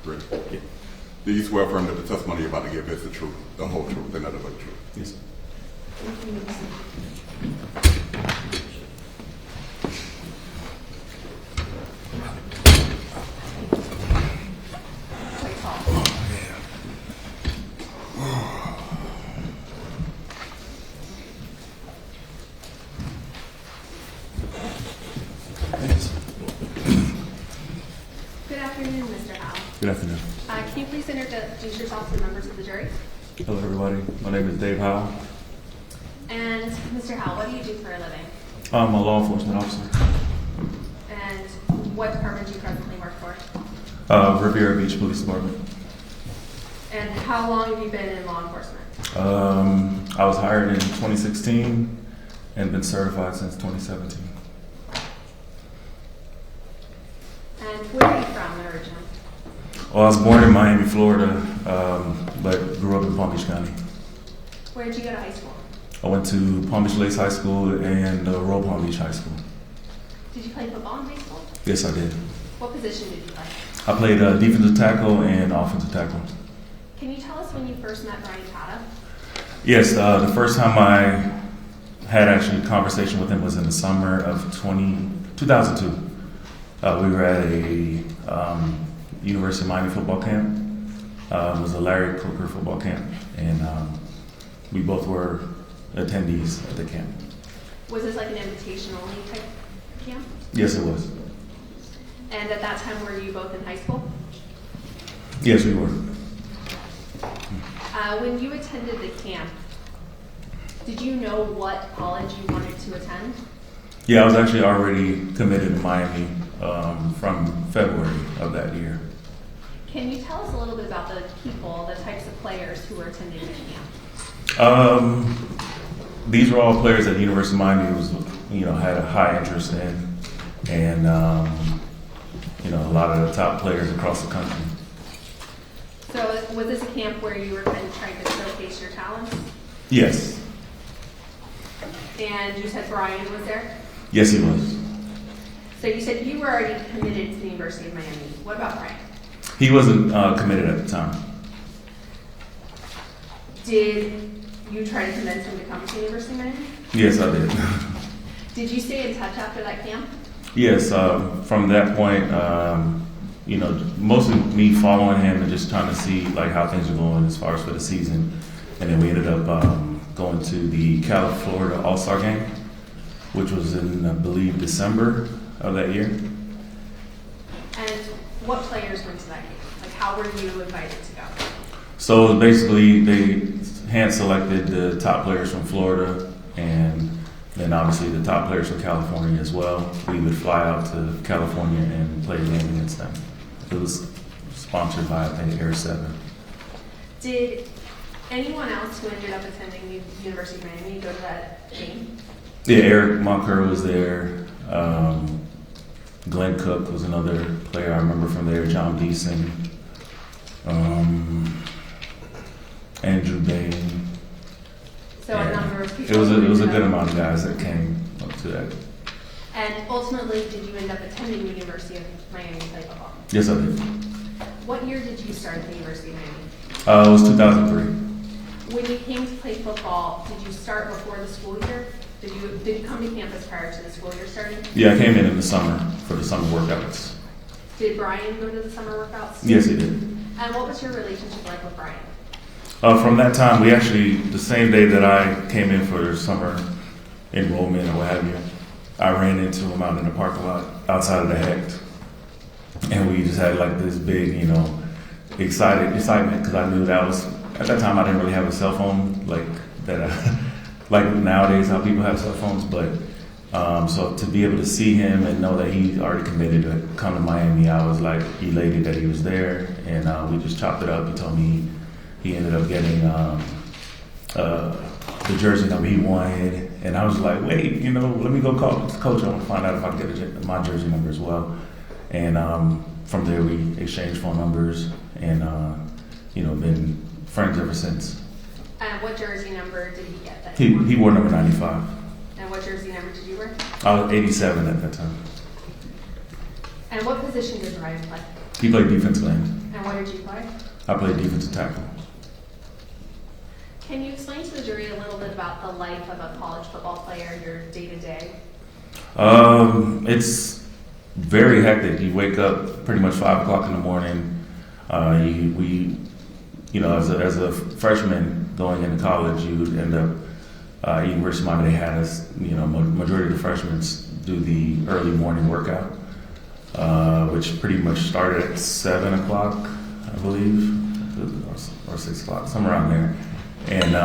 Great. Yeah. Do you swear affirm that the testimony you're about to give is the truth, the whole truth, and nothing but the truth? Yes, sir. Good afternoon, Mr. Howe. Good afternoon. Can you please introduce yourself to the members of the jury? Hello, everybody. My name is Dave Howe. And Mr. Howe, what do you do for a living? I'm a law enforcement officer. And what department do you presently work for? Riviera Beach Police Department. And how long have you been in law enforcement? I was hired in 2016 and been certified since 2017. And where are you from originally? Well, I was born in Miami, Florida, but grew up in Palm Beach County. Where did you go to high school? I went to Palm Beach Lakes High School and Royal Palm Beach High School. Did you play football and baseball? Yes, I did. What position did you play? I played defensive tackle and offensive tackle. Can you tell us when you first met Bryan? Yes, the first time I had actually a conversation with him was in the summer of 2002. We were at a University of Miami football camp. It was a Larry Cooker football camp, and we both were attendees at the camp. Was this like an invitation only type camp? Yes, it was. And at that time, were you both in high school? Yes, we were. When you attended the camp, did you know what college you wanted to attend? Yeah, I was actually already committed to Miami from February of that year. Can you tell us a little bit about the people, the types of players who were attending the camp? These were all players that the University of Miami had a high interest in, and a lot of the top players across the country. So was this a camp where you were kind of trying to showcase your talents? Yes. And you said Bryan was there? Yes, he was. So you said you were already committed to the University of Miami. What about Bryan? He wasn't committed at the time. Did you try to convince him to come to the University of Miami? Yes, I did. Did you stay in touch after that camp? Yes, from that point, mostly me following him and just trying to see like how things are going as far as for the season. And then we ended up going to the Florida All-Star game, which was in, I believe, December of that year. And what players went to that game? Like, how were you invited to go? So basically, they hand-selected the top players from Florida, and then obviously the top players from California as well. We would fly out to California and play a game against them. It was sponsored by, I think, Air 7. Did anyone else who ended up attending the University of Miami go to that game? Yeah, Eric Moncur was there. Glenn Cook was another player I remember from there. John Beeson. Andrew Bain. So a number of people. It was a good amount of guys that came up to that. And ultimately, did you end up attending the University of Miami to play football? Yes, I did. What year did you start at the University of Miami? It was 2003. When you came to play football, did you start before the school year? Did you come to campus prior to the school year starting? Yeah, I came in the summer for the summer workouts. Did Bryan go to the summer workouts? Yes, he did. And what was your relationship like with Bryan? From that time, we actually, the same day that I came in for summer enrollment or what have you, I ran into him out in the parking lot outside of the HECT. And we just had like this big, excitement because I knew that was, at that time I didn't really have a cell phone like that, like nowadays how people have cell phones. But so to be able to see him and know that he already committed to come to Miami, I was like elated that he was there. And we just chopped it up. He told me he ended up getting the jersey number he wanted. And I was like, wait, let me go call the coach. I want to find out if I can get my jersey number as well. And from there, we exchanged phone numbers and, been friends ever since. And what jersey number did he get? He wore number 95. And what jersey number did you wear? I was 87 at that time. And what position did Bryan play? He played defensive end. And what did you play? I played defensive tackle. Can you explain to the jury a little bit about the life of a college football player, your day-to-day? It's very hectic. You wake up pretty much 5 o'clock in the morning. As a freshman going into college, you would end up University of Miami. They had us, majority of the freshmen do the early morning workout, which pretty much started at 7 o'clock, I believe, or 6 o'clock, somewhere around there. And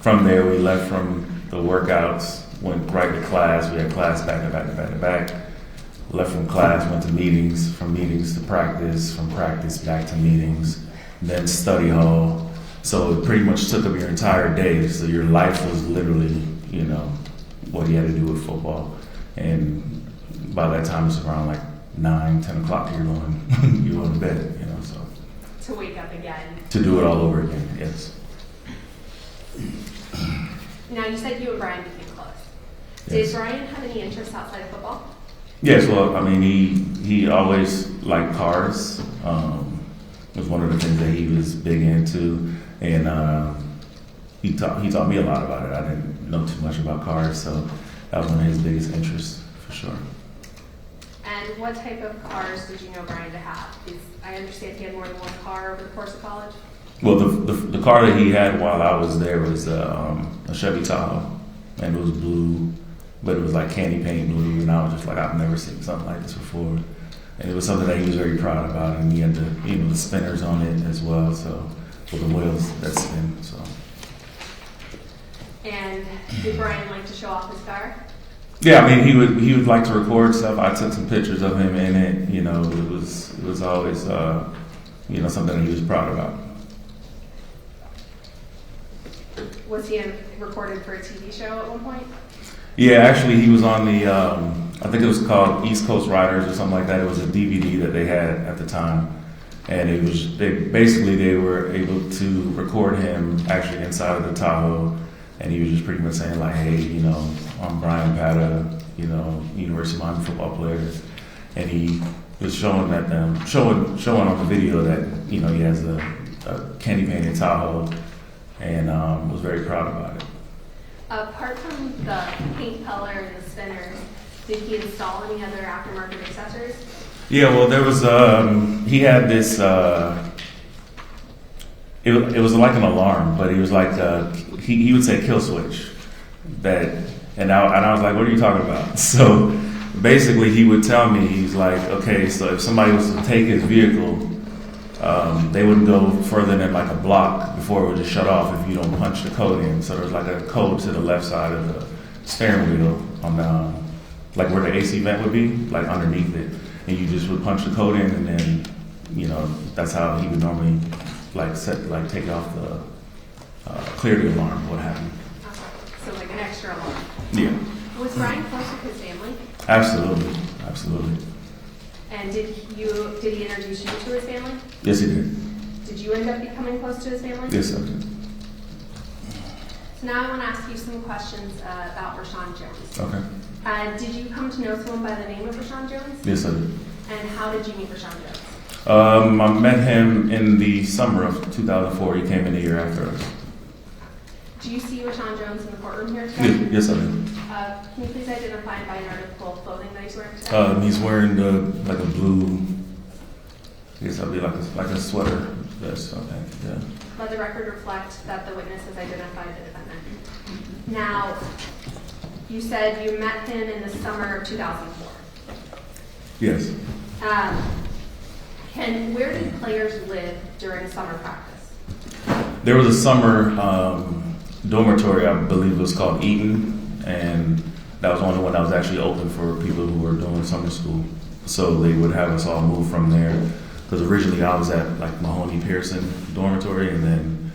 from there, we left from the workouts, went right to class. We had class back to back to back to back. Left from class, went to meetings, from meetings to practice, from practice back to meetings, then study hall. So it pretty much took up your entire day. So your life was literally, what you had to do with football. And by that time, it's around like 9, 10 o'clock, you're going to bed, so. To wake up again. To do it all over again, yes. Now, you said you and Bryan became close. Yes. Did Bryan have any interests outside of football? Yes, well, he always liked cars. It was one of the things that he was big into, and he taught me a lot about it. I didn't know too much about cars, so that was one of his biggest interests, for sure. And what type of cars did you know Bryan to have? I understand he had more than one car over the course of college. Well, the car that he had while I was there was a Chevy Tahoe, and it was blue, but it was like candy paint blue, and I was just like, I've never seen something like this before. And it was something that he was very proud about, and he had the spinners on it as well, so with the wheels that spin. So. And did Bryan like to show off his car? Yeah, I mean he would like to record stuff. I took some pictures of him in it. It was always something that he was proud about. Was he recorded for a TV show at one point? Yeah, actually, he was on the, I think it was called East Coast Riders or something like that. It was a DVD that they had at the time. And they were able to record him actually inside of the Tahoe. And he was just pretty much saying like, hey, I'm Bryan Pata, University of Miami football player. And he was showing on the video that, he has a candy painted Tahoe, and was very proud about it. Apart from the paint color and the spinners, did he install any other aftermarket accessories? Yeah, well, there was, he had this, it was like an alarm, but he was like, he would say kill switch. And I was like, what are you talking about? So basically he would tell me, he's like, okay, so if somebody was to take his vehicle, they wouldn't go further than like a block before it would just shut off if you don't punch the code in. So there's like a code to the left side of the steering wheel on the, like where the AC vent would be, like underneath it. And you just would punch the code in, and then, that's how he would normally take off the, clear the alarm, what have you. Okay. So like an extra alarm. Yeah. Was Bryan close with his family? Absolutely. And did he introduce you to his family? Yes, he did. Did you end up becoming close to his family? Yes, I did. So now I want to ask you some questions about Rashawn Jones. Okay. Did you come to know someone by the name of Rashawn Jones? Yes, I did. And how did you meet Rashawn Jones? I met him in the summer of 2004. He came in a year after us. Do you see Rashawn Jones in the courtroom here today? Yes, I do. Can you please identify him by an article of clothing that he's wearing today? He's wearing like a blue, I guess that'd be like a sweater vest, I think, yeah. Let the record reflect that the witness has identified the defendant. Now, you said you met him in the summer of 2004. Yes. Where did players live during summer practice? There was a summer dormitory, I believe it was called Eaton, and that was the only one that was actually open for people who were doing summer school. So they would have us all move from there, because originally I was at like Mahoney Pearson dormitory, and then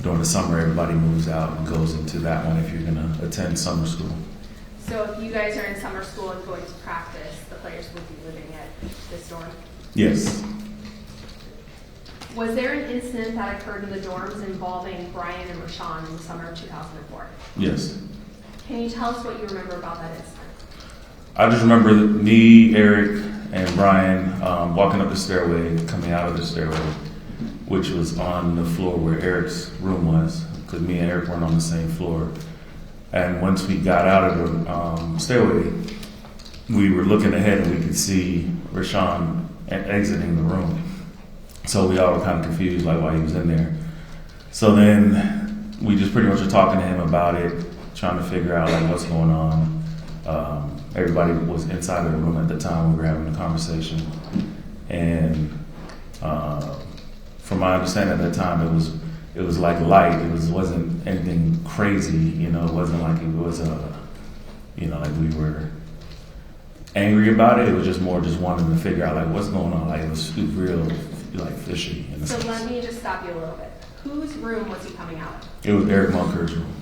during the summer everybody moves out and goes into that one if you're going to attend summer school. So if you guys are in summer school and going to practice, the players would be living at this dorm? Yes. Was there an incident that occurred in the dorms involving Bryan and Rashawn in the summer of 2004? Yes. Can you tell us what you remember about that incident? I just remember me, Eric, and Bryan walking up the stairway, coming out of the stairway, which was on the floor where Eric's room was, because me and Eric weren't on the same floor. And once we got out of the stairway, we were looking ahead and we could see Rashaun exiting the room. So we all were kind of confused, like why he was in there. So then we just pretty much were talking to him about it, trying to figure out like what's going on. Everybody was inside of the room at the time we were having the conversation. And from my understanding at that time, it was like light. It wasn't anything crazy, you know. It wasn't like it was like we were angry about it. It was just more just wanting to figure out like what's going on. Like it was real like fishy. In a So sense. let me just stop you a little bit. Whose room was he coming out of? It was Eric Mulker's room.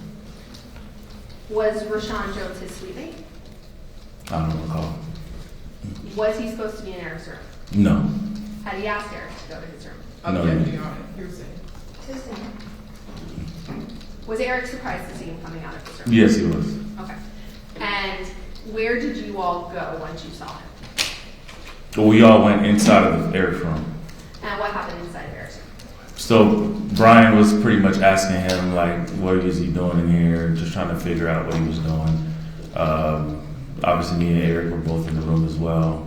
Was Rashawn Jones his suite mate? I don't recall. Was he supposed to be in Eric's room? No. Had he asked Eric to go to his room? No, Yeah, no. you are. Hearsay. Was Eric surprised to see him coming out of his room? Yes, he was. Okay. And where did you all go once you saw him? But we all went inside of Eric's room. And what happened inside of Eric's room? So Bryan was pretty much asking him like, what is he doing in here? Just trying to figure out what he was doing. Obviously, me and Eric were both in the room as well.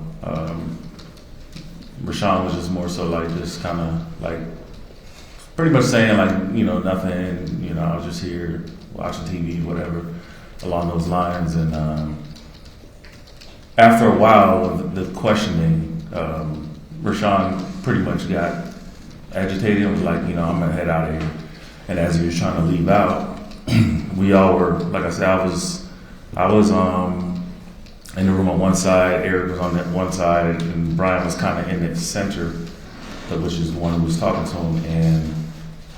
Rashawn was just more so like just kind of like pretty much saying like, you know, nothing. You know, I was just here watching TV, whatever, along those lines. And after a while of the questioning, Rashawn pretty much got agitated and was like, you know, I'm gonna head out of here. And as he was trying to leave out, we all were, like I said, I was in the room on one side, Eric was on that one side, and Bryan was kind of in the center, which is the one who was talking to him. And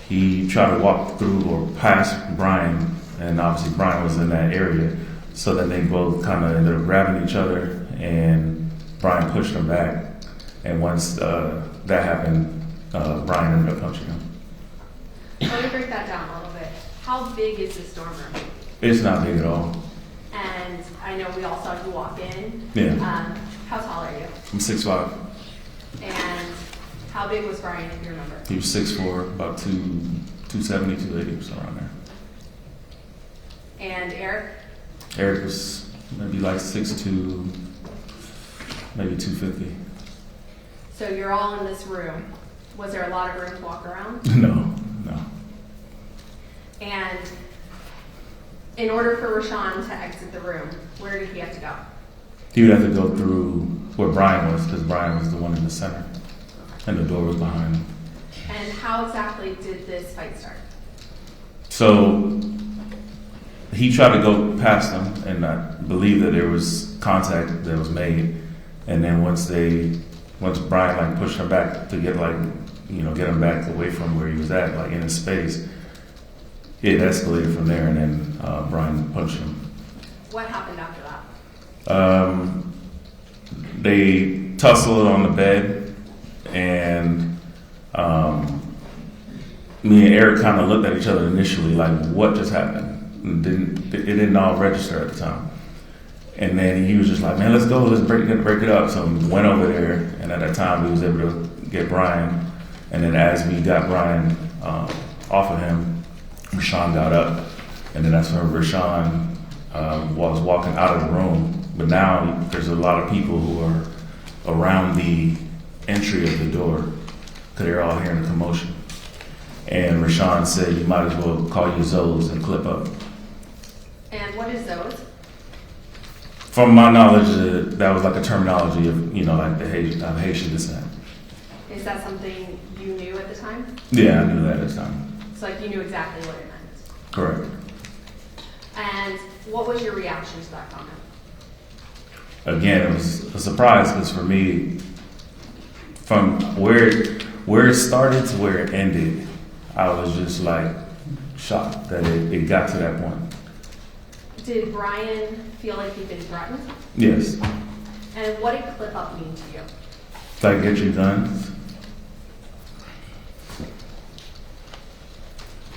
he tried to walk through or past Bryan, and obviously Bryan was in that area. So then they both kind of ended up grabbing each other, and Bryan pushed him back. And once that happened, Bryan ended up punching him. Let me break that down a little bit. How big is this dorm room? It's not big at all. And I know we all saw you walk in. Yeah. How tall are you? I'm 6'5". And how big was Bryan, if you remember? He was 6'4", about 270, 280, somewhere around there. And Eric? Eric was maybe like 6'2", maybe 250. So you're all in this room. Was there a lot of room to walk around? No. And in order for Rashawn to exit the room, where did he have to go? He would have to go through where Bryan was, because Bryan was the one in the center, and the door was behind him. And how exactly did this fight start? So he tried to go past them, and I believe that there was contact that was made. And then once Bryan like pushed him back to get him back away from where he was at, like in his space, it escalated from there, and then Bryan punched him. What happened after that? They tussled on the bed, and me and Eric kind of looked at each other initially, like, what just happened? It didn't all register at the time. And then he was just like, man, let's go, let's break it up. So we went over there, and at that time we was able to get Bryan. And then as we got Bryan off of him, Rashawn got up. And then that's when Rashawn was walking out of the room. But now there's a lot of people who are around the entry of the door, because they're all hearing the commotion. And Rashawn said, you might as well call your Zoes and clip up. And what is those? From my knowledge, that was like a terminology of, like the Haitian descent. Is that something you knew at the time? Yeah, I knew that at the time. So like you knew exactly what it meant. Correct. And what was your reaction to that comment? Again, it was a surprise, because for me, from where it started to where it ended, I was just like shocked that it got to that point. Did Bryan feel like he'd been threatened? Yes. And what did clip up mean to you? Like, get your guns.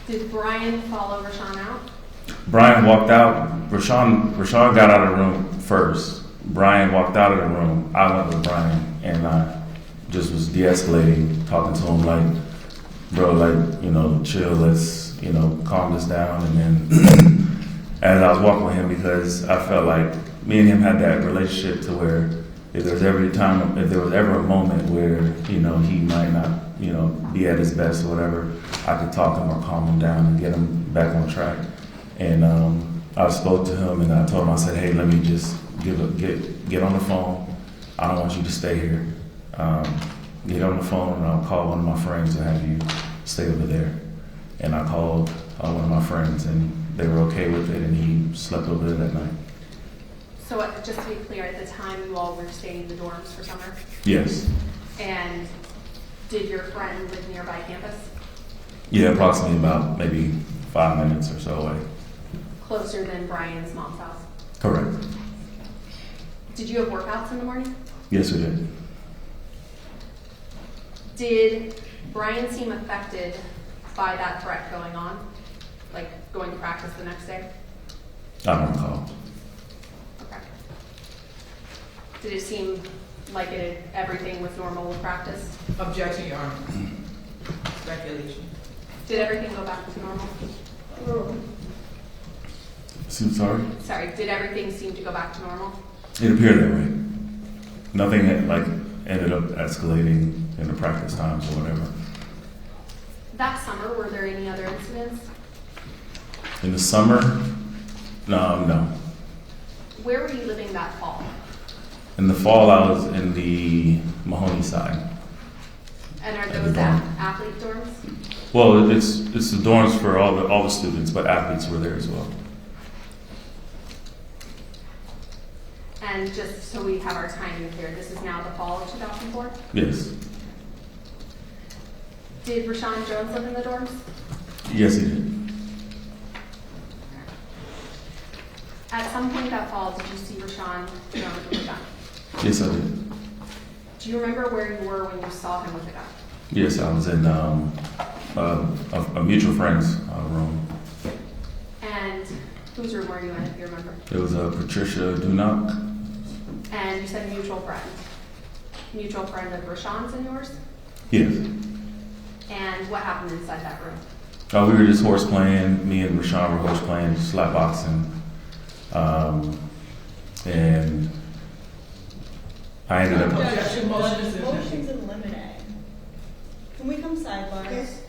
Did Bryan follow Rashawn out? Bryan walked out. Rashawn got out of the room first, Bryan walked out of the room, I went with Bryan, and I just was de-escalating, talking to him like, bro, like, you know, chill, let's, you know, calm this down. And then as I was walking with him, because I felt like me and him had that relationship to where if there was ever a moment where, you know, he might not, you know, be at his best or whatever, I could talk to him or calm him down and get him back on track. And I spoke to him and I told him, I said, hey, let me just get on the phone. I don't want you to stay here. Get on the phone and I'll call one of my friends and have you stay over there. And I called one of my friends and they were okay with it and he slept over there that night. So just to be clear, at the time you all were staying in the dorms for summer? Yes. And did your friend live nearby campus? Yeah, approximately about maybe 5 minutes or so away. Closer than Bryan's mom's house? Correct. Did you have workouts in the morning? Yes, we did. Did Bryan seem affected by that threat going on? Like going to practice the next day? I don't recall. Okay. Did it seem like everything was normal with practice? Objection, Your Honor. Speculation. Did everything go back to normal? Sorry? Sorry, did everything seem to go back to normal? It appeared that way. Nothing had, like, ended up escalating in the practice times or whatever. That summer, were there any other incidents? In the summer, no. Where were you living that fall? In the fall, I was in the Mahoney side. And are At the those dorm. athlete dorms? Well, it's the dorms for all the students, but athletes were there as well. And just so we have our timing clear, this is now the fall of 2004? Yes. Did Rashaun Jones live in the dorms? Yes, he did. At some point that fall, did you see Rashaun Jones with a gun? Yes, I did. Do you remember where you were when you saw him with a gun? Yes, I was in a mutual friend's room. And whose room were you in, if you remember? It was Patricia Dunock. And you said mutual friend. Mutual friend of Rashawn's and yours? Yes. And what happened inside that room? We were just horse playing. Me and Rashawn were horse playing, slap boxing. And I ended up. Objection, motion is Motion's in limine. Can we come sidebar? Yes.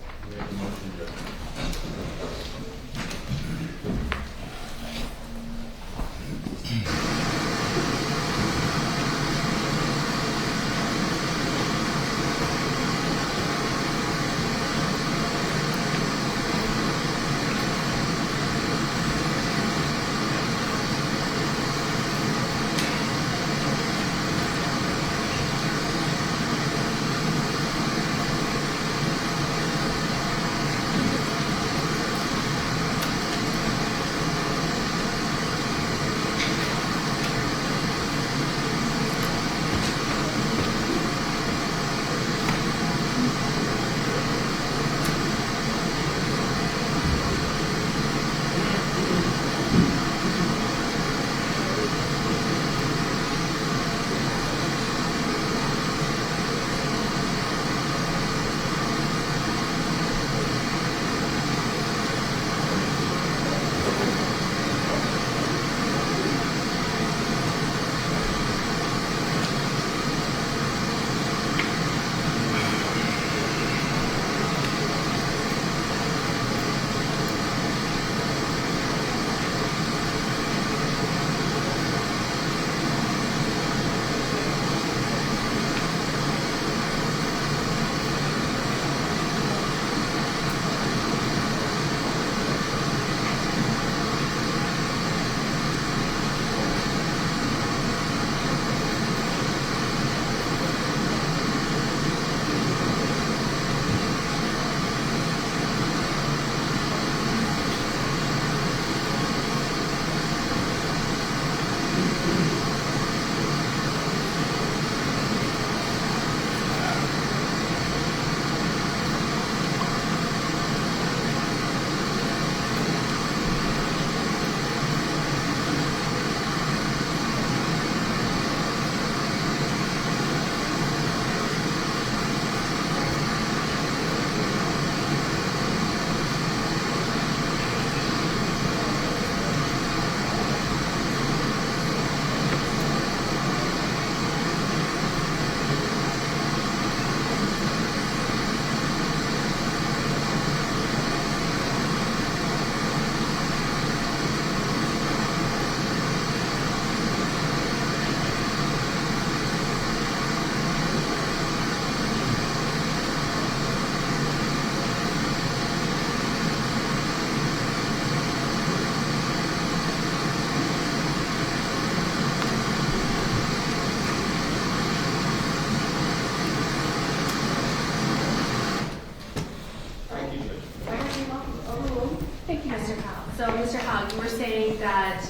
saying that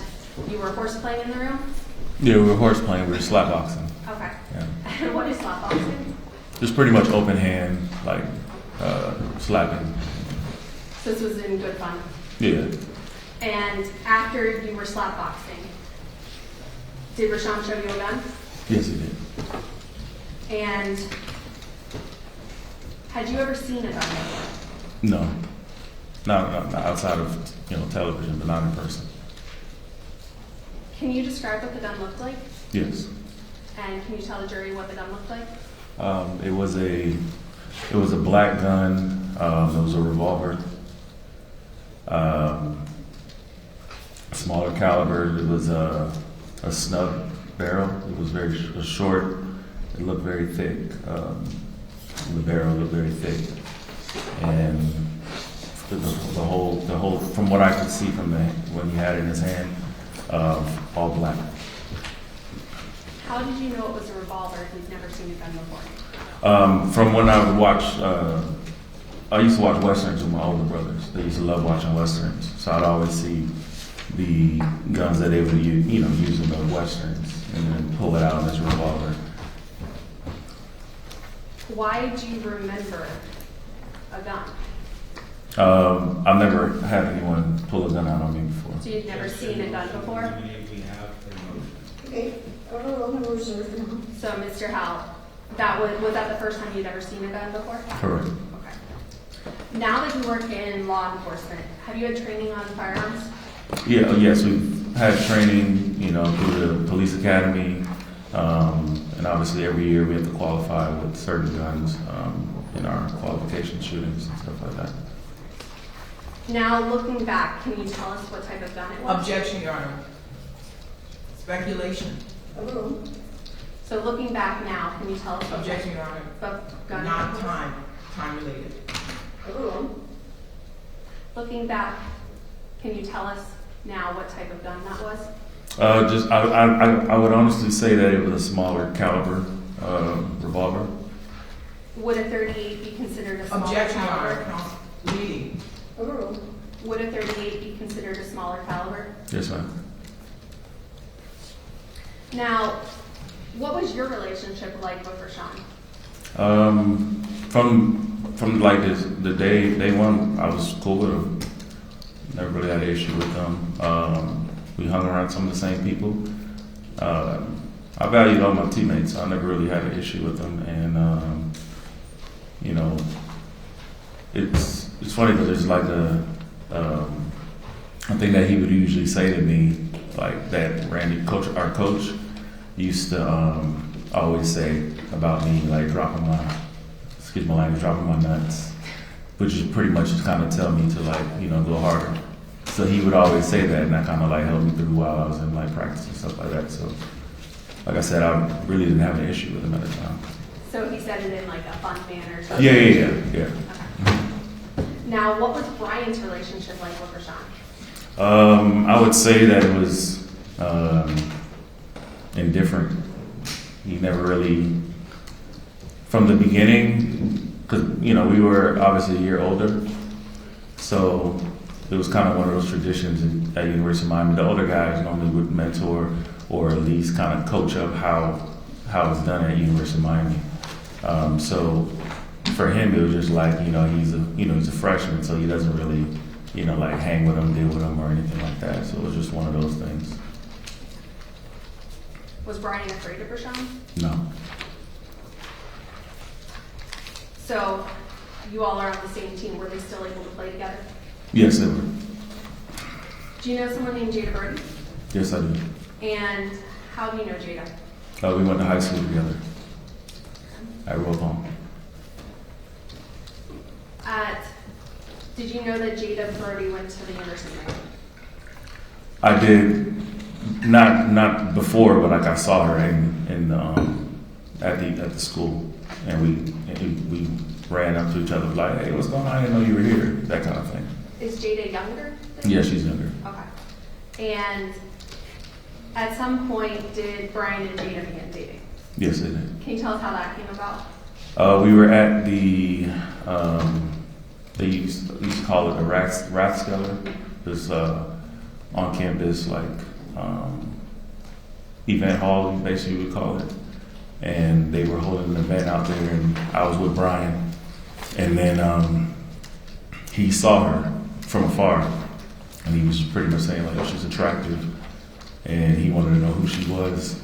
you were horse playing in the room? Yeah, we were horse playing. We were slap boxing. Okay. Yeah. And what is slap boxing? Just pretty much open hand, like slapping. So this was in good fun. Yeah. And after you were slap boxing, did Rashawn show you a gun? Yes, he did. And had you ever seen a gun before? No. Not outside of television, but not in person. Can you describe what the gun looked like? Yes. And can you tell the jury what the gun looked like? It was a black gun. It was a revolver. Smaller caliber. It was a snub barrel. It was very short. It looked very thick. The barrel looked very thick, and the whole from what I could see from when he had it in his hand, all black. How did you know it was a revolver if you've never seen a gun before? From when I would watch, I used to watch westerns with my older brothers. They used to love watching westerns, so I'd always see the guns that they would use in those westerns, and then pull it out as a revolver. Why do you remember a gun? I've never had anyone pull a gun out on me before. So you've never seen a gun before? Okay, overrule and reserve now. So Mr. Howell, was that the first time you'd ever seen a gun before? Correct. Okay. Now that you work in law enforcement, have you had training on firearms? Yeah. Yes, we've had training, through the police academy, and obviously every year we have to qualify with certain guns in our qualification shootings and stuff like that. Now looking back, can you tell us what type of gun it was? Objection, Your Honor. Speculation. Overrule. So looking back now, can you tell us what Objection, Your Honor. gun it Not was? time related. Overrule. Looking back, can you tell us now what type of gun that was? I would honestly say that it was a smaller caliber revolver. Would a 38 be considered a smaller Objection, Your caliber? Honor. Counsel, leading. Overrule. Would a 38 be considered a smaller caliber? Yes, ma'am. Now, what was your relationship like with Rashawn? From like the day one, I was cool with him. Never really had an issue with them. We hung around some of the same people. I valued all my teammates, so I never really had an issue with them. And it's funny because there's like a thing that he would usually say to me, like that Randy, our coach, used to always say about me, like dropping my nuts, which is pretty much just kind of tell me to go harder. So he would always say that, and that kind of helped me through while I was in practice and stuff like that. So, like I said, I really didn't have an issue with him at the time. So he said it in a fun manner. So Yeah. Okay. Now, what was Bryan's relationship like with Rashawn? I would say that it was indifferent. He never really, from the beginning, because we were obviously a year older, so it was kind of one of those traditions at University of Miami. The older guys normally would mentor or at least kind of coach up how it's done at University of Miami. So for him, it was just he's a freshman, so he doesn't really hang with them, deal with them, or anything like that. So it was just one of those things. Was Bryan afraid of Rashawn? No. So you all are on the same team. Were they still able to play together? Yes, they were. Do you know someone named Jada Brody? Yes, I do. And how do you know Jada? We went to high school together at Rothon. Did you know that Jada Brody went to the University of Miami? I did not before, but I saw her at the school, and we ran up to each other like, "Hey, what's going on? I didn't know you were here." That kind of thing. Is Jada younger than you? Yeah, she's younger. Okay. And at some point, did Bryan and Jada begin dating? Yes, they did. Can you tell us how that came about? We were at the they used to call it the Rathskeller. This on campus, like event hall, basically we would call it. And they were holding an event out there, and I was with Bryan. And then he saw her from afar, and he was pretty much saying like, "Oh, she's attractive," and he wanted to know who she was.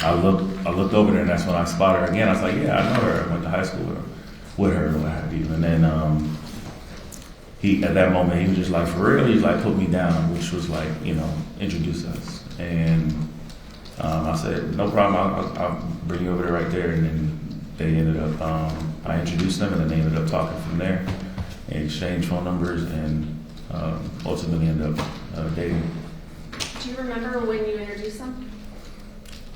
I looked over there, and that's when I spotted her again. I was like, "Yeah, I know her. I went to high school with her, or what have you." And then he, at that moment, he was just like, "For real?" He's like, "Put me down," which was like, introduce us. And I said, "No problem. I'll bring you over there right there." And then they ended up. I introduced them, and then they ended up talking from there, and exchanged phone numbers, and ultimately ended up dating. Do you remember when you introduced them?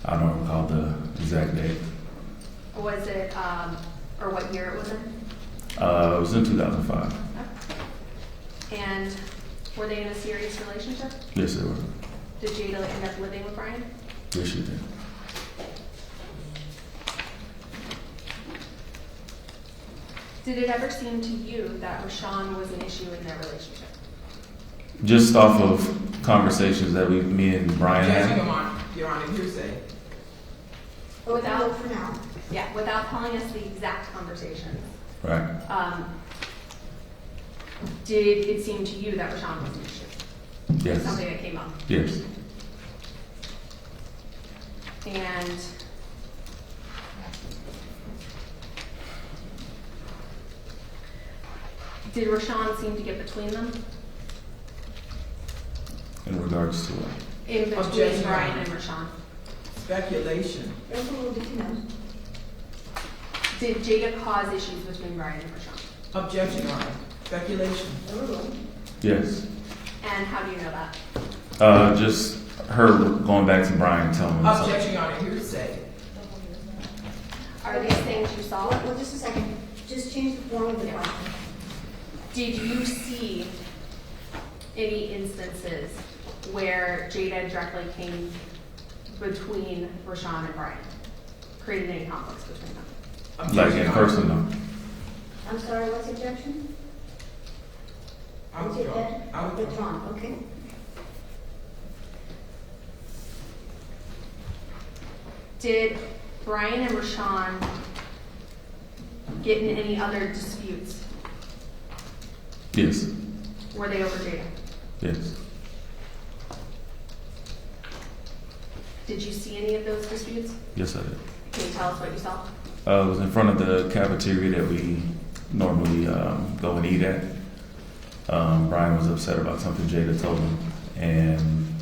I don't recall the exact date. Was it, or what year it was in? It was in 2005. And were they in a serious relationship? Yes, they were. Did Jada end up living with Bryan? Yes, she did. Did it ever seem to you that Rashaun was an issue in their relationship? Just off of conversations that me and Bryan Judging had. Your Honor, hearsay. Without, for now. yeah, without telling us the exact conversations, Right. did it seem to you that Rashaun was an issue? Yes. Something that came up. Yes. And did Rashaun seem to get between them? In regards to what? In between Objection. Bryan and Rashaun? Speculation. That's a little bit, Did Jada cause issues between Bryan and Rashaun? Objection, Your Honor. Speculation. Yes. And how do you know that? Just her going back to Bryan and telling him something. Objection, Your Honor. Hearsay. Are these things you saw? Well, just a second. Just change the form of the Yeah. question. Did you see any instances where Jada directly came between Rashaun and Bryan, created any conflicts between them? Like Objection, in Your Honor. person, though. I'm sorry, what's the objection? I Is it withdraw. that? I withdraw. Withdrawn, okay. Did Bryan and Rashaun get in any other disputes? Yes. Were they over Jada? Yes. Did you see any of those disputes? Yes, I did. Can you tell us what you saw? It was in front of the cafeteria that we normally go and eat at. Bryan was upset about something Jada told him, and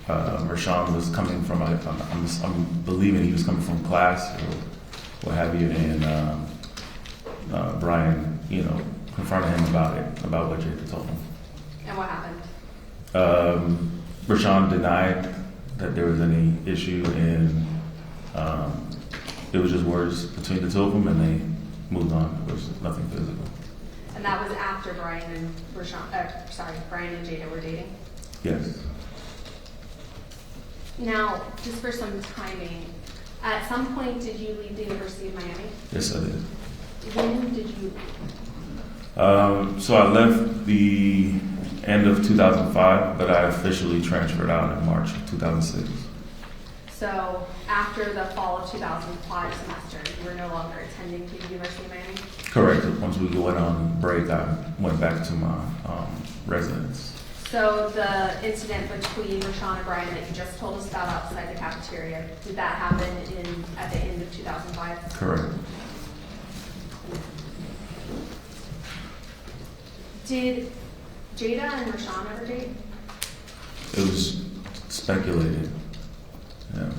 Rashaun was coming from, I'm believing he was coming from class or what have you, and Bryan, confronted him about what Jada told him. And what happened? Rashaun denied that there was any issue, and it was just words between the two of them, and they moved on. There was nothing physical. And that was after Bryan and Bryan and Jada were dating? Yes. Now, just for some timing, at some point did you leave the University of Miami? Yes, I did. When did you? So I left the end of 2005, but I officially transferred out in March of 2006. So after the fall of 2005 semester, you were no longer attending the University of Miami? Correct. Once we went on break, I went back to my residence. So the incident between Rashaun and Bryan that you just told us about outside the cafeteria, did that happen at the end of 2005? Correct. Did Jada and Rashaun ever date? It was speculated. Yeah.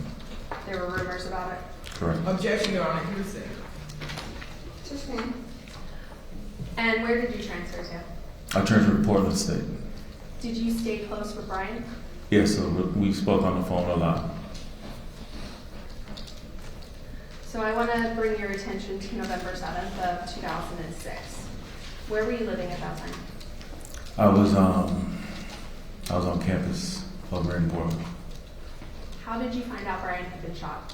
There were rumors about it. Correct. Objection, Your Honor. Hearsay. Just ma'am. And where did you transfer to? I transferred to Portland State. Did you stay close with Bryan? Yes, so we spoke on the phone a lot. So I want to bring your attention to November 7th of 2006. Where were you living at that time? I was on campus over in Portland. How did you find out Bryan had been shot?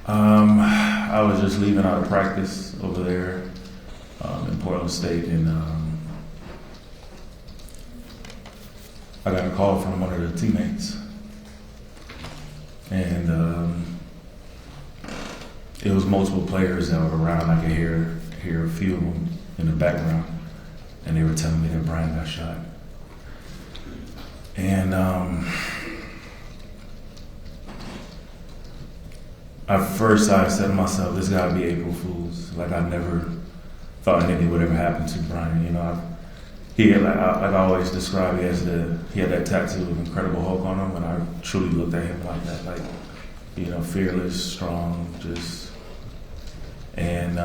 I was just leaving out of practice over there in Portland State, and I got a call from one of the teammates, and it was multiple players that were around. I could hear a few of them in the background, and they were telling me that Bryan got shot. And at first I said to myself, this gotta be April Fool's. Like, I never thought anything would ever happen to Bryan. You know, he had, like I always describe, he had that tattoo of Incredible Hulk on him, and I truly looked at him like that, like, you know, fearless, strong, just, and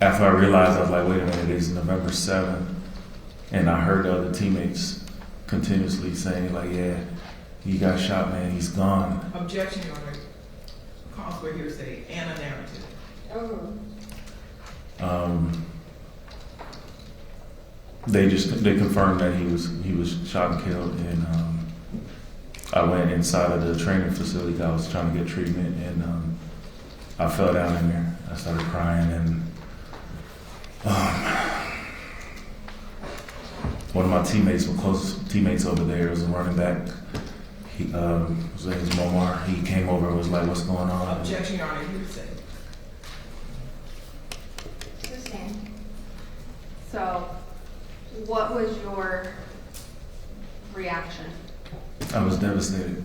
after I realized, I was like, wait a minute, it's November 7th, and I heard the other teammates continuously saying, like, yeah, he got shot, man, he's gone. Objection, Your Honor. Calls for hearsay and a narrative. They confirmed that he was shot and killed, and I went inside of the training facility. I was trying to get treatment, and I fell down in there. I started crying, and one of my teammates, my closest teammates over there, was a running back. His name is Momar. He came over and was like, "What's going on?" Objection, Your Honor. Hearsay. Sustained. So, what was your reaction? I was devastated.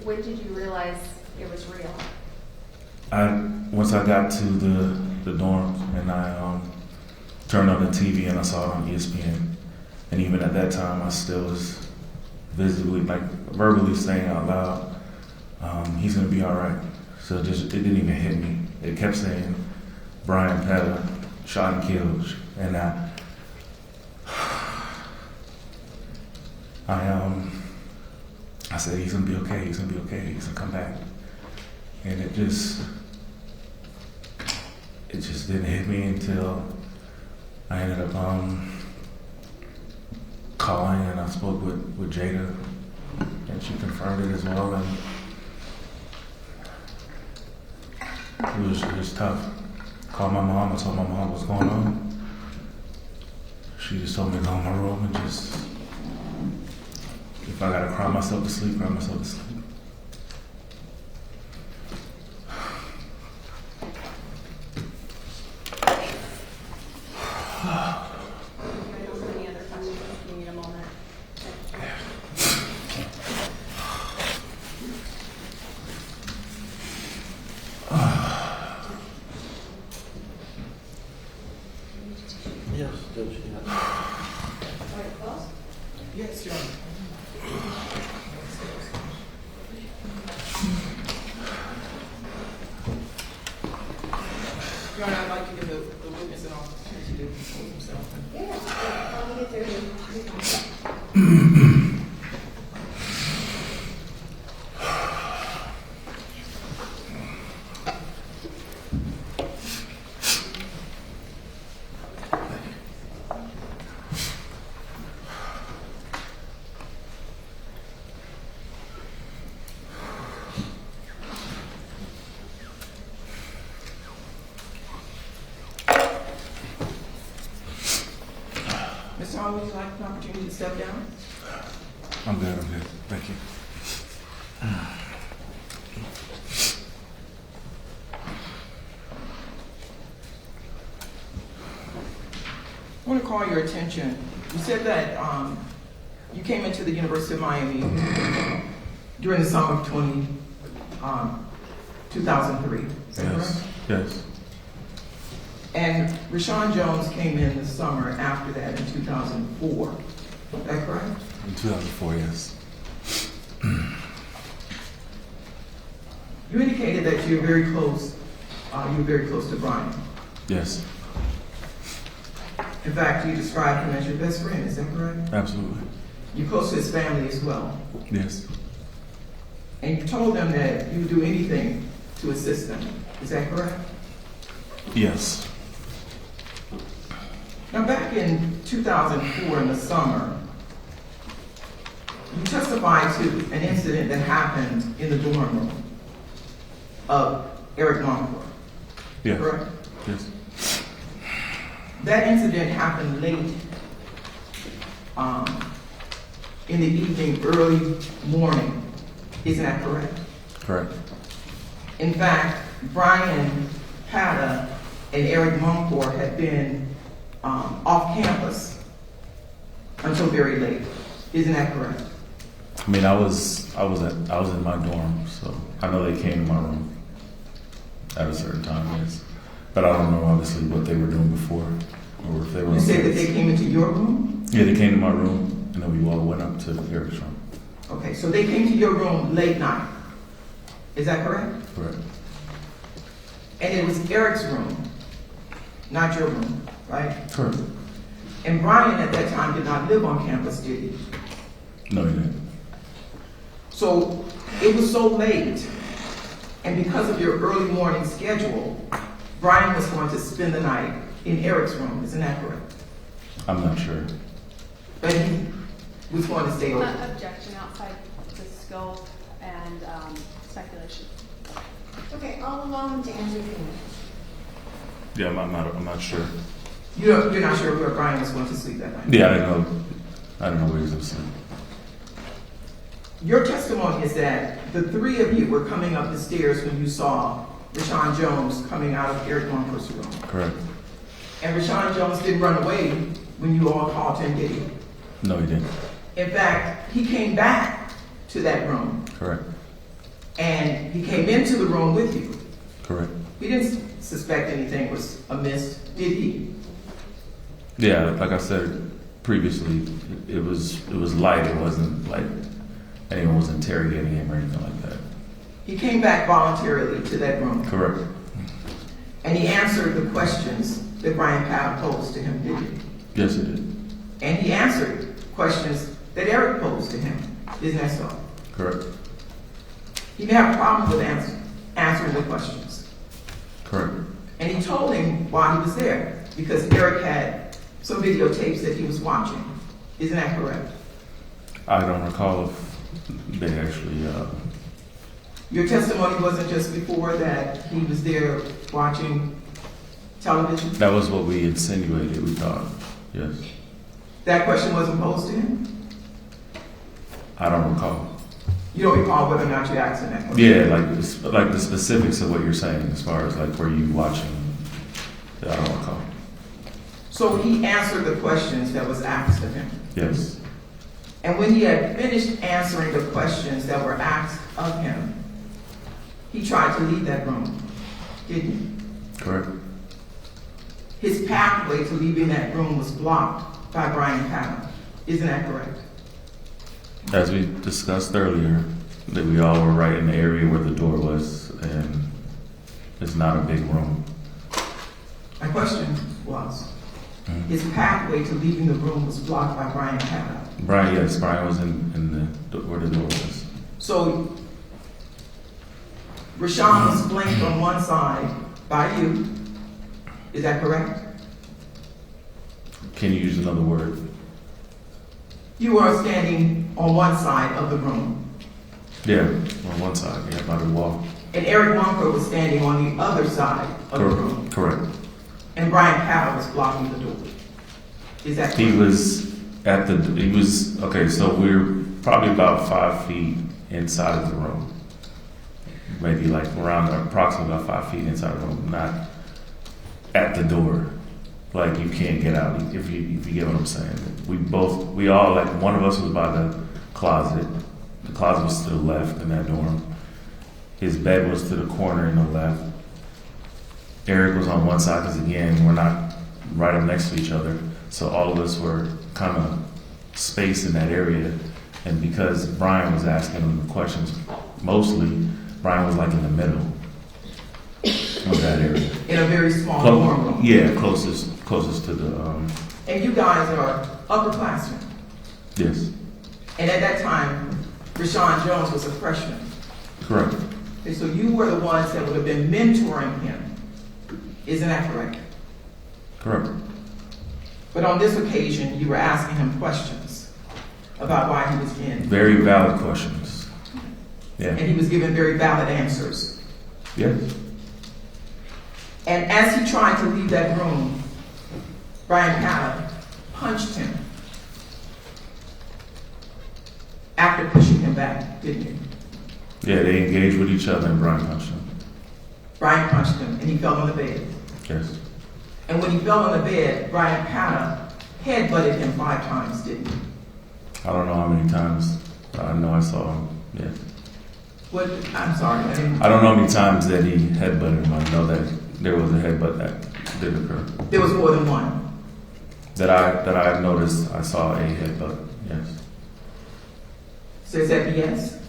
When did you realize it was real? Once I got to the dorms, and I turned on the TV and I saw it on ESPN, and even at that time I still was visibly, like, verbally saying out loud, he's gonna be all right. So it didn't even hit me. It kept saying Bryan Pella shot and killed, and I said, he's gonna be okay, he's gonna be okay, he's gonna come back. And it just didn't hit me until I ended up calling, and I spoke with Jada, and she confirmed it as well, and it was tough. Called my mom, I told my mom what's going on. She just told me to go in my room and just, if I gotta cry myself to sleep, cry myself to sleep. Any other questions? You need a moment. Yes, Judge, Yes, Your Honor. Your Honor, I'd like to give the witness an opportunity to compose himself. Mr. Hall, would you like an opportunity to step down? I'm good, thank you. I want to call your attention. You said that you came into the University of Miami during the summer of 2003. Is that correct? Yes. And Rashaun Jones came in the summer after that in 2004. Is that correct? In 2004, yes. You indicated that you were very close. You were very close to Bryan. Yes, In fact, you described him as your best friend. Is that correct? absolutely. You're close to his family as well. Yes, And you told them that you would do anything to assist them. Is that correct? yes, Now, back in 2004 in the summer, you testified to an incident that happened in the dorm room of Eric Longford, yes, correct? yes, That incident happened late in the evening, early morning. Isn't that correct? Correct. In fact, Bryan Pata and Eric Moncourt had been off campus until very late. Isn't that correct? I mean, I was in my dorm, so I know they came to my room at a certain time, yes. But I don't know, obviously, what they were doing before, or if they were. You said that they came into your room? Yeah, they came to my room, and then we all went up to Eric's room. Okay, so they came to your room late night. Is that correct? Correct. And it was Eric's room, not your room, right? Correct. And Bryan at that time did not live on campus, did he? No, you didn't. So it was so late, and because of your early morning schedule, Bryan was going to spend the night in Eric's room. Isn't that correct? I'm not sure. But he was going to stay over. Objection outside the scope and speculation. Okay, I'll allow him to answer your question. Yeah, I'm not sure. You're not sure where Bryan was going to sleep that night? Yeah, I didn't know where he was going to sleep. Your testimony is that the three of you were coming up the stairs when you saw Rashaun Jones coming out of Eric Moncourt's room. Correct. And Rashaun Jones didn't run away when you all called him, did he? No, he didn't. In fact, he came back to that room, Correct. and he came into the room with you. Correct. He didn't suspect anything was amiss, did he? Yeah, like I said previously, it was light. It wasn't like anyone was interrogating him or anything like that. He came back voluntarily to that room, Correct. and he answered the questions that Bryan Powell posed to him, did he? Yes, it did. And he answered questions that Eric posed to him. Isn't that so? Correct. He didn't have a problem with answering the questions. Correct. And he told him why he was there, because Eric had some videotapes that he was watching. Isn't that correct? I don't recall if they actually. Your testimony wasn't just before that he was there watching television? That was what we insinuated. We thought. Yes. That question wasn't posed to him? I don't recall. You don't recall whether or not you asked him that question? Yeah, like the specifics of what you're saying, as far as like were you watching? I don't recall. So he answered the questions that was asked of him. Yes. And when he had finished answering the questions that were asked of him, he tried to leave that room, didn't he? Correct. His pathway to leaving that room was blocked by Bryan Powell. Isn't that correct? As we discussed earlier, that we all were right in the area where the door was, and it's not a big room. My question was, his pathway to leaving the room was blocked by Bryan Powell. Bryan was in the where the door was. So Rashaun was flanked on one side by you. Is that correct? Can you use another word? You are standing on one side of the room, Yeah, on one side, yeah, by the wall. and Eric Moncourt was standing on the other side of the room, Correct. and Bryan Powell was blocking the door. Is that correct? He was, okay, so we're probably about 5 feet inside of the room. Maybe like around approximately about 5 feet inside the room, not at the door. Like you can't get out if you get what I'm saying. We all, like one of us was by the closet. The closet was to the left in that dorm. His bed was to the corner in the left. Eric was on one side because again, we're not right up next to each other. So all of us were kind of spaced in that area. And because Bryan was asking him the questions, mostly Bryan was like in the middle of that area. In a very small dorm room. Yeah, closest to the. And you guys are upperclassmen. Yes, And at that time, Rashaun Jones was a freshman. correct. And so you were the ones that would have been mentoring him. Isn't that correct? Correct. But on this occasion, you were asking him questions about why he was in. Very valid questions. Yeah. And he was giving very valid answers. Yes. And as he tried to leave that room, Bryan Powell punched him after pushing him back, didn't you? Yeah, they engaged with each other and Bryan punched him. Bryan punched him and he fell on the bed. Yes. And when he fell on the bed, Bryan Powell headbutted him 5 times, didn't he? I don't know how many times. I know I saw him. Yeah. What? I'm sorry. I don't know how many times that he headbutted him. I know that there was a headbutt that did occur. There was more than one. That I noticed. I saw a headbutt. Yes. So is that yes?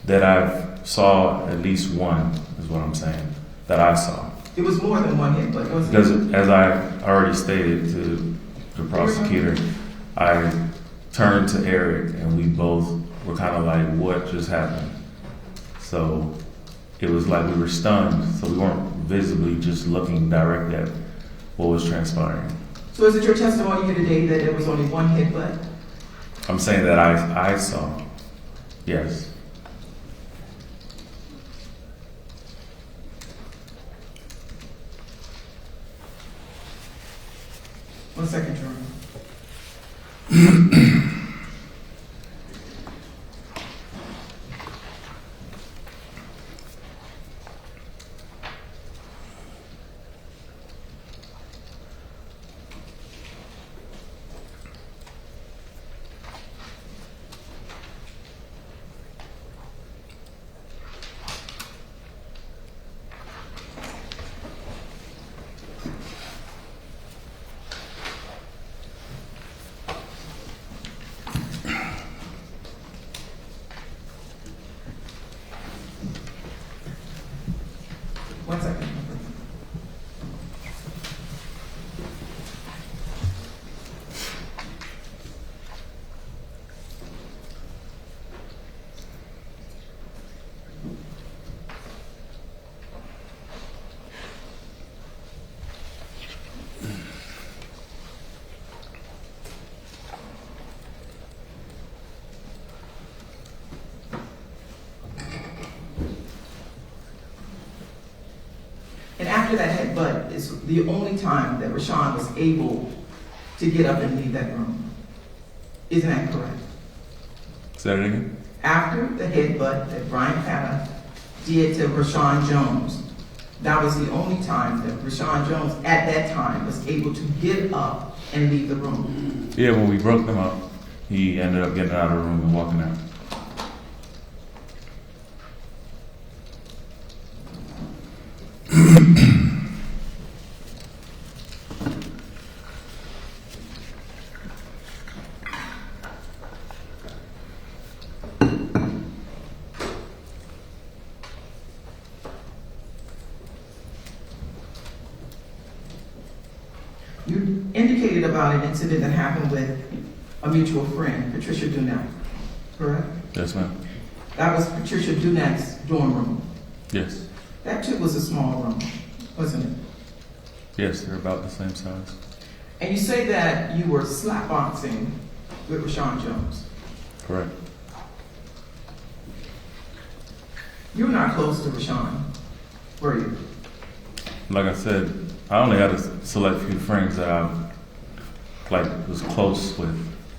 That I saw at least one is what I'm saying. That I saw. It was more than one headbutt, wasn't Because it? as I already stated to the prosecutor, I turned to Eric and we both were kind of like, what just happened? So it was like we were stunned. So we weren't visibly just looking direct at what was transpiring. So is it your testimony here today that there was only one headbutt? I'm saying that I saw. Yes. One second, Jordan. One second. And after that headbutt is the only time that Rashawn was able to get up and leave that room. Isn't that correct? Say that again? After the headbutt that Bryan Powell did to Rashawn Jones, that was the only time that Rashawn Jones at that time was able to get up and leave the room. Yeah, when we broke them up, he ended up getting out of the room and walking out. You indicated about an incident that happened with a mutual friend, Patricia Dunac, correct? Yes, ma'am. That was Patricia Dunac's dorm room. Yes. That too was a small room, wasn't it? Yes, they're about the same size. And you say that you were slapboxing with Rashawn Jones. Correct. You were not close to Rashawn, were you? Like I said, I only had a select few friends that I was close with.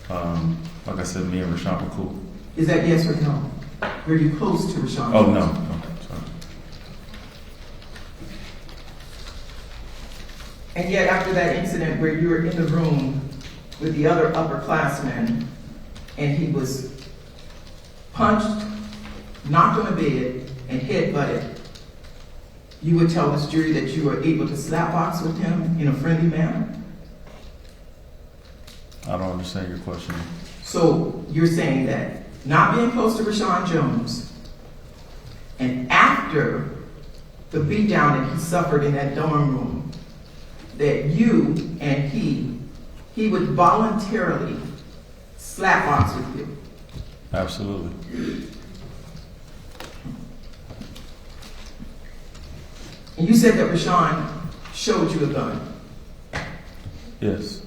Like I said, me and Rashawn were cool. Is that yes or no? Were you close to Rashawn? Oh, Jones? no. Sorry. And yet after that incident where you were in the room with the other upperclassmen and he was punched, knocked on the bed, and headbutted, you would tell this jury that you were able to slapbox with him in a friendly manner? I don't understand your question. So you're saying that not being close to Rashawn Jones and after the beatdown that he suffered in that dorm room, that you and he would voluntarily slapbox with you? Absolutely. And you said that Rashawn showed you a gun. Yes.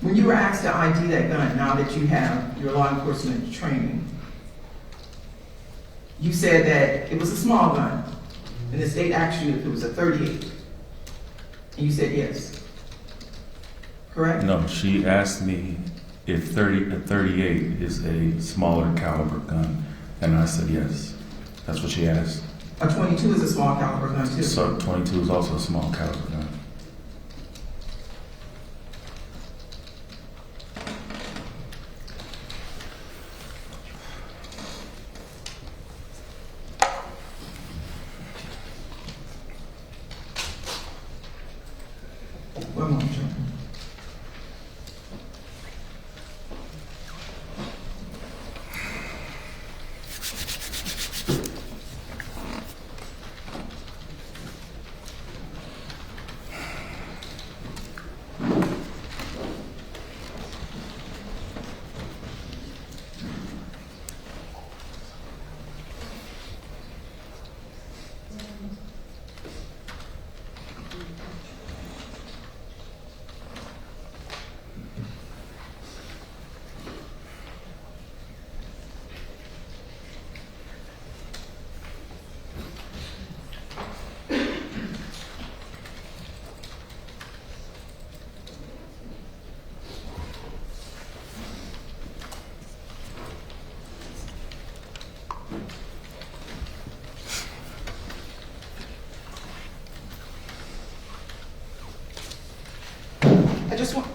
When you were asked to ID that gun, now that you have your law enforcement training, you said that it was a small gun, and the state asked you if it was a 38, and you said yes. Correct? No, she asked me if a 38 is a smaller caliber gun, and I said yes. That's what she asked. A 22 is a small caliber gun too. So 22 is also a small caliber gun. One moment, Joe.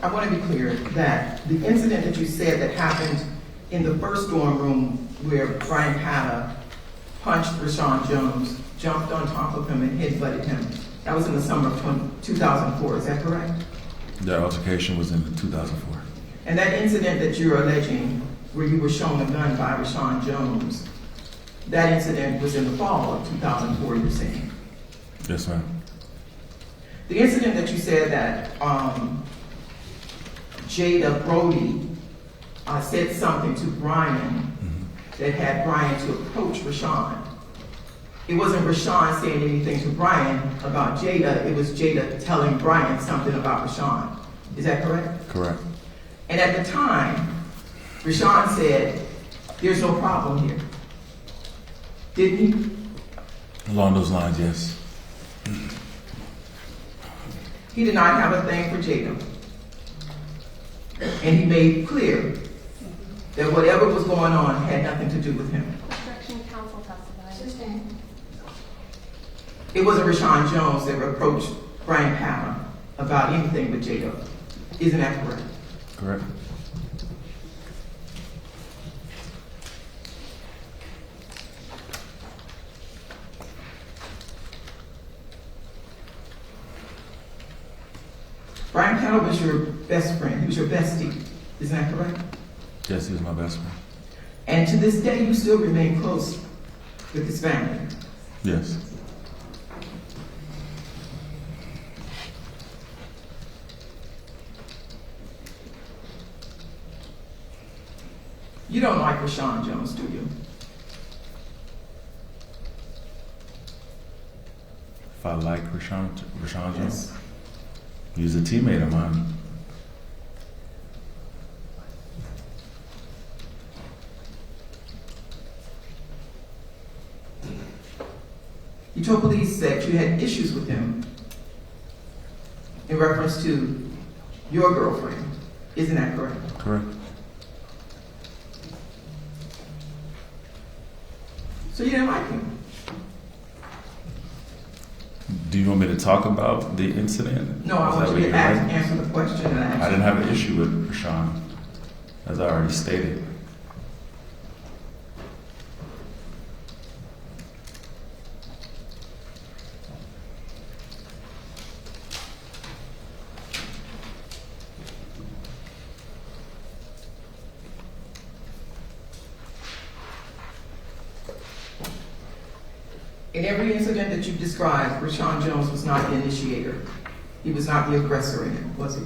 I want to be clear that the incident that you said that happened in the first dorm room where Bryan Patta punched Rashawn Jones, jumped on top of him and headbutted him, that was in the summer of 2004, is that correct? The altercation was in 2004. And that incident that you're alleging, where you were shown a gun by Rashawn Jones, that incident was in the fall of 2004, you're saying? Yes, ma'am. The incident that you said that Jada Brody said something to Bryan that had Bryan to approach Rashawn. It wasn't Rashawn saying anything to Bryan about Jada, it was Jada telling Bryan something about Rashawn. Is that correct? Correct. And at the time, Rashawn said, there's no problem here. Didn't he? Along those lines, yes. He did not have a thing for Jada. And he made clear that whatever was going on had nothing to do with him. Objection, counsel testified. It wasn't Rashawn Jones that approached Bryan Patta about anything with Jada. Isn't that correct? Correct. Bryan Patta was your best friend. He was your bestie. Isn't that correct? Yes, he was my best friend. And to this day, you still remain close with his family. Yes. You don't like Rashawn Jones, do you? If I like Rashawn Jones, Yes. he's a teammate of mine. You told police that you had issues with him in reference to your girlfriend. Isn't that correct? Correct. So you didn't like him? Do you want me to talk about the incident? No, I Is want that you what to you're asking? answer the question that I asked. I didn't have an issue with Rashawn, as I already stated. In every incident that you've described, Rashawn Jones was not the initiator. He was not the aggressor in it, was he?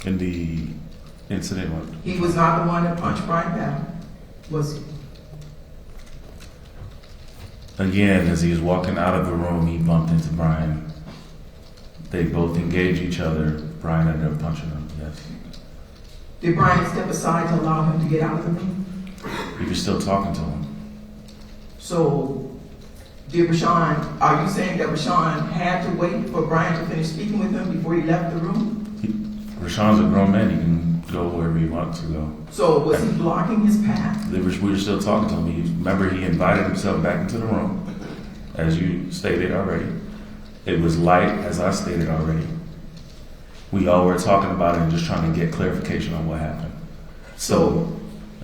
In the incident, what? He was not the one that punched Bryan Patta, was he? Again, as he was walking out of the room, he bumped into Bryan. They both engaged each other. Bryan ended up punching him, yes. Did Bryan step aside to allow him to get out of the room? He was still talking to him. So, did Rashawn, are you saying that Rashawn had to wait for Bryan to finish speaking with him before he left the room? Rashawn's a grown man. He can go wherever he wants to go. So, was he blocking his path? We were still talking to him. Remember, he invited himself back into the room, as you stated already. It was light, as I stated already. We all were talking about it and just trying to get clarification on what happened. So,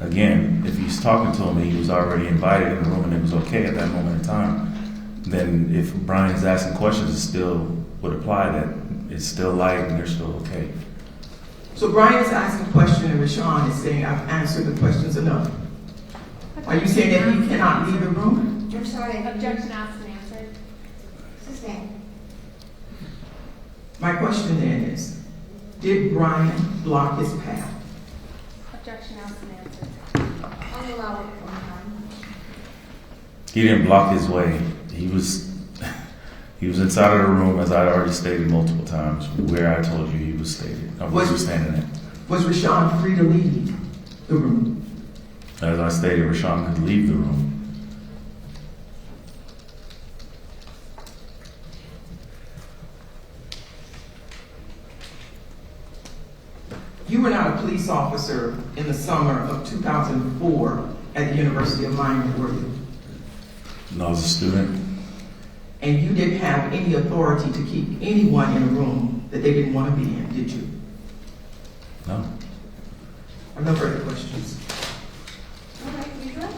again, if he's talking to him and he was already invited in the room and it was okay at that moment in time, then if Bryan's asking questions, it still would apply that it's still light and they're still okay. So Bryan is asking a question and Rashawn is saying, I've answered the questions enough. Are you saying that he cannot leave the room? I'm sorry. Objection asked and answered. Sustained. My question then is, did Bryan block his path? Objection asked and answered. I'll allow it one time. He didn't block his way. He was inside of the room, as I already stated multiple times, where I told you he was standing at. Was Rashawn free to leave the room? As I stated, Rashawn could leave the room. You were not a police officer in the summer of 2004 at the University of Miami, were you? And I was a student. And you didn't have any authority to keep anyone in a room that they didn't want to be in, did you? No. I have no further questions. All right, you good?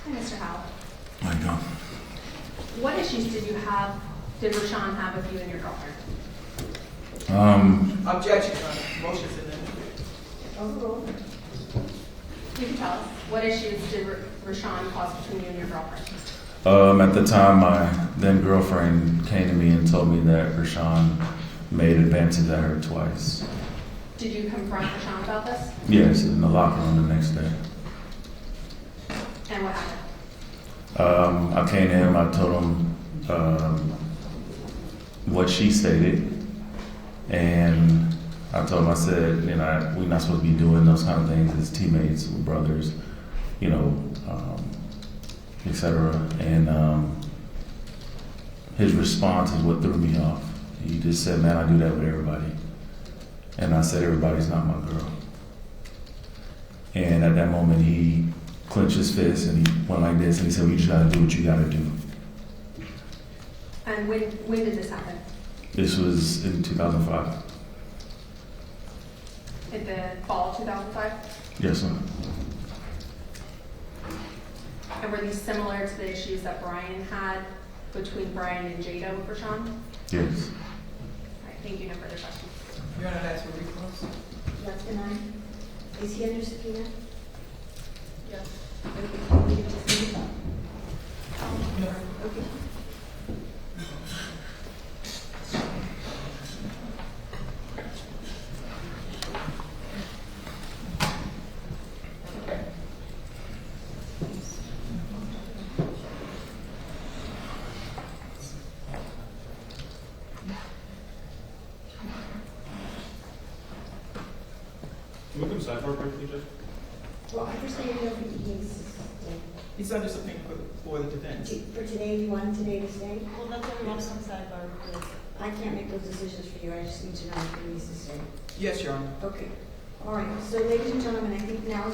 Hi, Mr. Howell. I go. What issues did Rashawn have with you and your girlfriend? Objection, motion's in there. Overruled. You can tell us. What issues did Rashawn cause between you and your girlfriend? At the time, my then girlfriend came to me and told me that Rashawn made advances at her twice. Did you confront Rashawn about this? Yes, in the locker room the next day. And what happened? I came to him, I told him what she stated, and I told him, I said, we're not supposed to be doing those kind of things as teammates, brothers, etc. And his response is what threw me off. He just said, man, I do that with everybody. And I said, everybody's not my girl. And at that moment, he clenched his fist and he went like this and he said, well, you just gotta do what you gotta do. And when did this happen? This was in 2005. In the fall of 2005? Yes, sir. And were these similar to the issues that Bryan had between Bryan and Jada with Rashawn? Yes. I think you have further questions. Your Honor, that's what we close. That's denied. Is he under subpoena? Yes. Okay. Can we come sidebar briefly, Judge? Well, I just need to know if He's under subpoena for the defense. for today, you want today to stay? Well, that's why we want some sidebar, because I can't make those decisions for you, I just need to know if he needs to stay. Yes, Your Honor. Okay. All right, so ladies and gentlemen, I think now is